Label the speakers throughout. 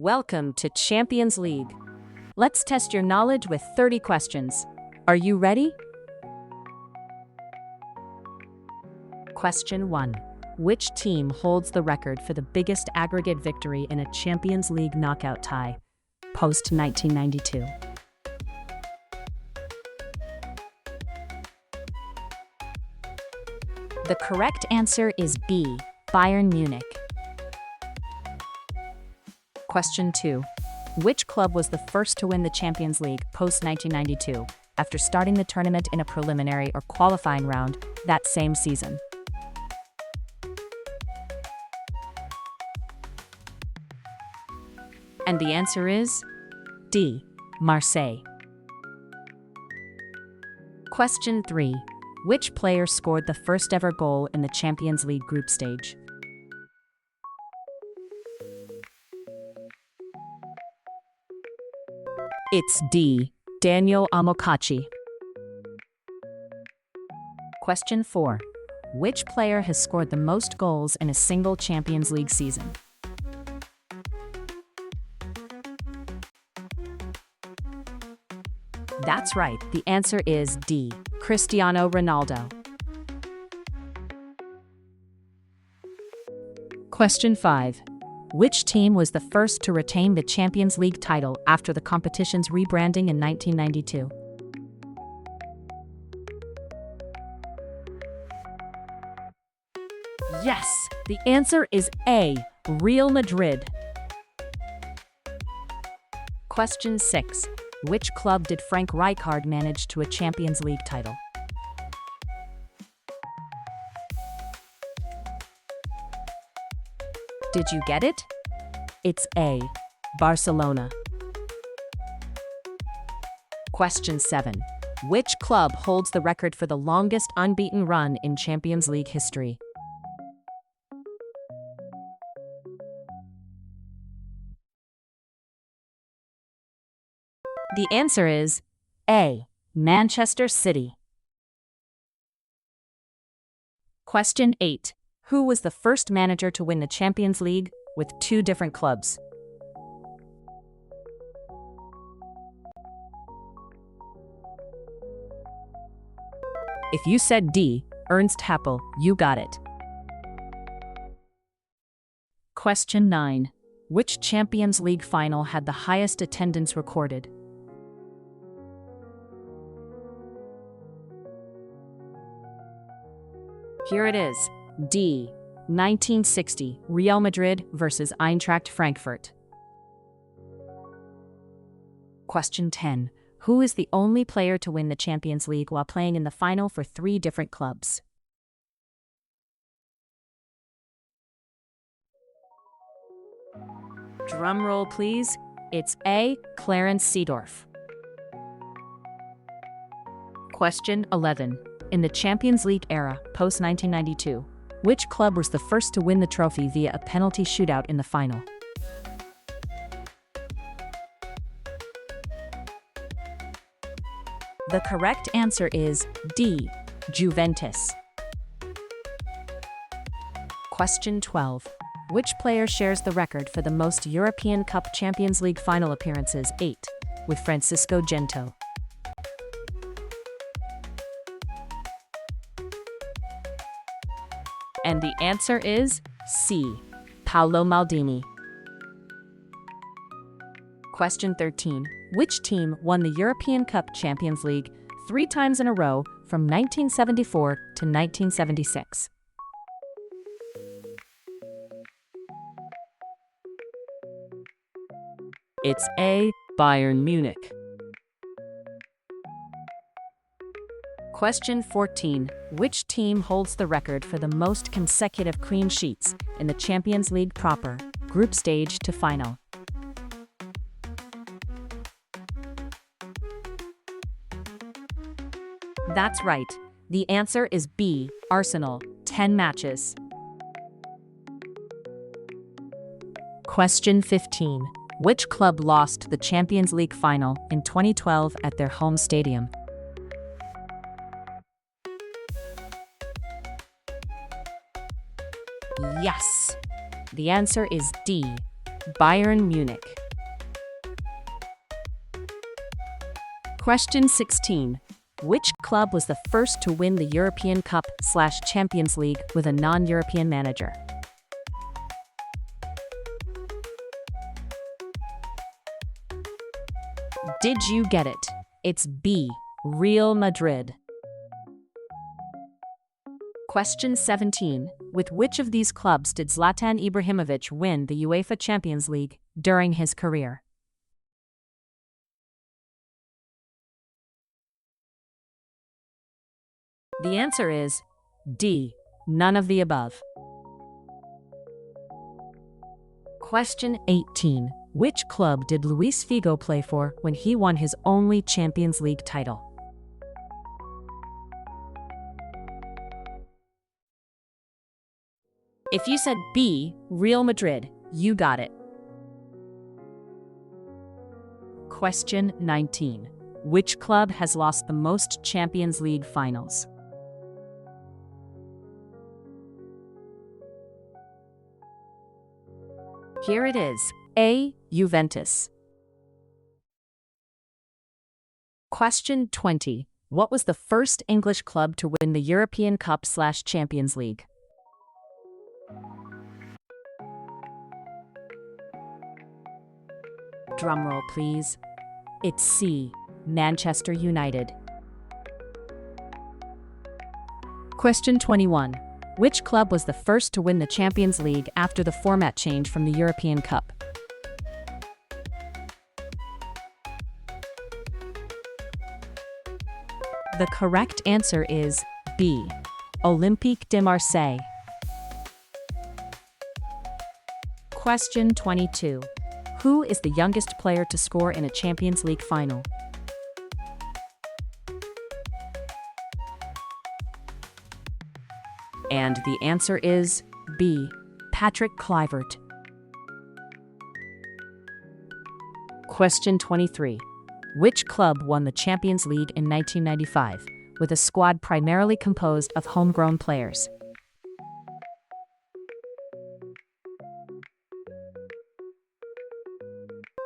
Speaker 1: Welcome to Champions League. Let's test your knowledge with 30 questions. Are you ready? Question 1. Which team holds the record for the biggest aggregate victory in a Champions League knockout tie, post-1992? The correct answer is B, Bayern Munich. Question 2. Which club was the first to win the Champions League post-1992 after starting the tournament in a preliminary or qualifying round that same season? And the answer is D, Marseille. Question 3. Which player scored the first ever goal in the Champions League group stage? It's D, Daniel Amokachi. Question 4. Which player has scored the most goals in a single Champions League season? That's right, the answer is D, Cristiano Ronaldo. Question 5. Which team was the first to retain the Champions League title after the competition's rebranding in 1992? Yes, the answer is A, Real Madrid. Question 6. Which club did Frank Rijkaard manage to a Champions League title? Did you get it? It's A, Barcelona. Question 7. Which club holds the record for the longest unbeaten run in Champions League history? The answer is A, Manchester City. Question 8. Who was the first manager to win the Champions League with 2 different clubs? If you said D, Ernst Happel, you got it. Question 9. Which Champions League final had the highest attendance recorded? Here it is. D, 1960, Real Madrid versus Eintracht Frankfurt. Question 10. Who is the only player to win the Champions League while playing in the final for 3 different clubs? Drum roll, please. It's A, Clarence Seedorf. Question 11. In the Champions League era, post-1992, which club was the first to win the trophy via a penalty shootout in the final? The correct answer is D, Juventus. Question 12. Which player shares the record for the most European Cup Champions League final appearances, 8, with Francisco Gento? And the answer is C, Paolo Maldini. Question 13. Which team won the European Cup Champions League 3 times in a row from 1974 to 1976? It's A, Bayern Munich. Question 14. Which team holds the record for the most consecutive clean sheets in the Champions League proper, group stage to final? That's right. The answer is B, Arsenal, 10 matches. Question 15. Which club lost the Champions League final in 2012 at their home stadium? Yes. The answer is D, Bayern Munich. Question 16. Which club was the first to win the European Cup/Champions League with a non-European manager? Did you get it? It's B. Real Madrid. Question 17. With which of these clubs did Zlatan Ibrahimovic win the UEFA Champions League during his career? The answer is D. None of the above. Question 18. Which club did Luis Figo play for when he won his only Champions League title? If you said B, Real Madrid, you got it. Question 19. Which club has lost the most Champions League finals? Here it is. A. Juventus. Question 20. What was the first English club to win the European Cup/Champions League? Drumroll, please. It's C. Manchester United. Question 21. Which club was the first to win the Champions League after the format change from the European Cup? The correct answer is B. Olympique de Marseille. Question 22. Who is the youngest player to score in a Champions League final? And the answer is B. Patrick Kluivert. Question 23. Which club won the Champions League in 1995 with a squad primarily composed of homegrown players?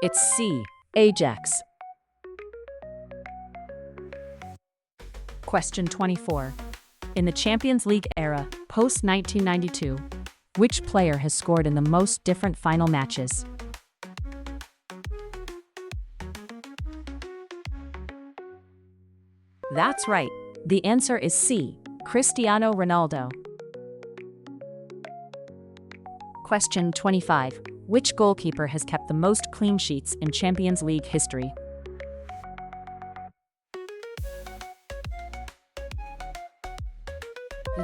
Speaker 1: It's C. Ajax. Question 24. In the Champions League era, post-1992, which player has scored in the most different final matches? That's right. The answer is C. Cristiano Ronaldo. Question 25. Which goalkeeper has kept the most clean sheets in Champions League history?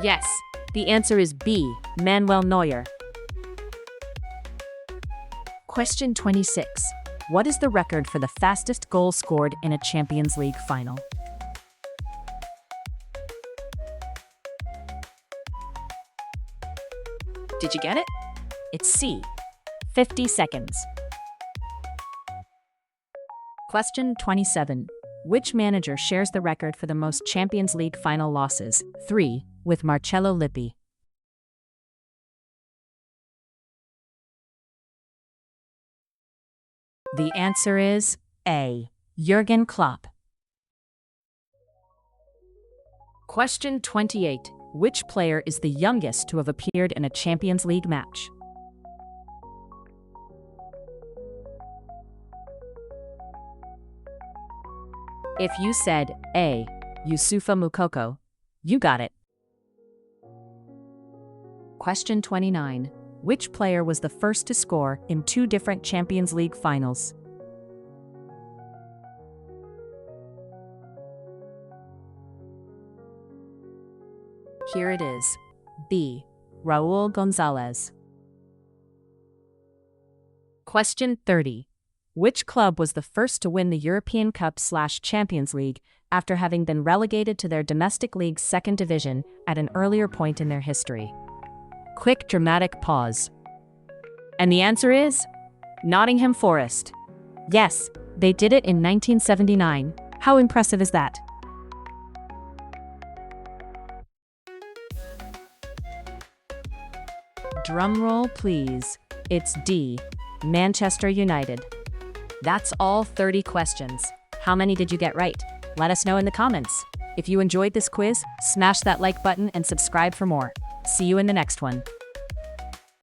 Speaker 1: Yes, the answer is B. Manuel Neuer. Question 26. What is the record for the fastest goal scored in a Champions League final? Did you get it? It's C. 50 seconds. Question 27. Which manager shares the record for the most Champions League final losses, 3, with Marcello Lippi? The answer is A. Jurgen Klopp. Question 28. Which player is the youngest to have appeared in a Champions League match? If you said A. Youssoufa Moukoko, you got it. Question 29. Which player was the first to score in 2 different Champions League finals? Here it is. B. Raul Gonzalez. Question 30. Which club was the first to win the European Cup/Champions League after having been relegated to their domestic league's second division at an earlier point in their history? Quick dramatic pause. And the answer is Nottingham Forest. Yes, they did it in 1979. How impressive is that? Drum roll, please. It's D. Manchester United. That's all 30 questions. How many did you get right? Let us know in the comments. If you enjoyed this quiz, smash that like button and subscribe for more. See you in the next one.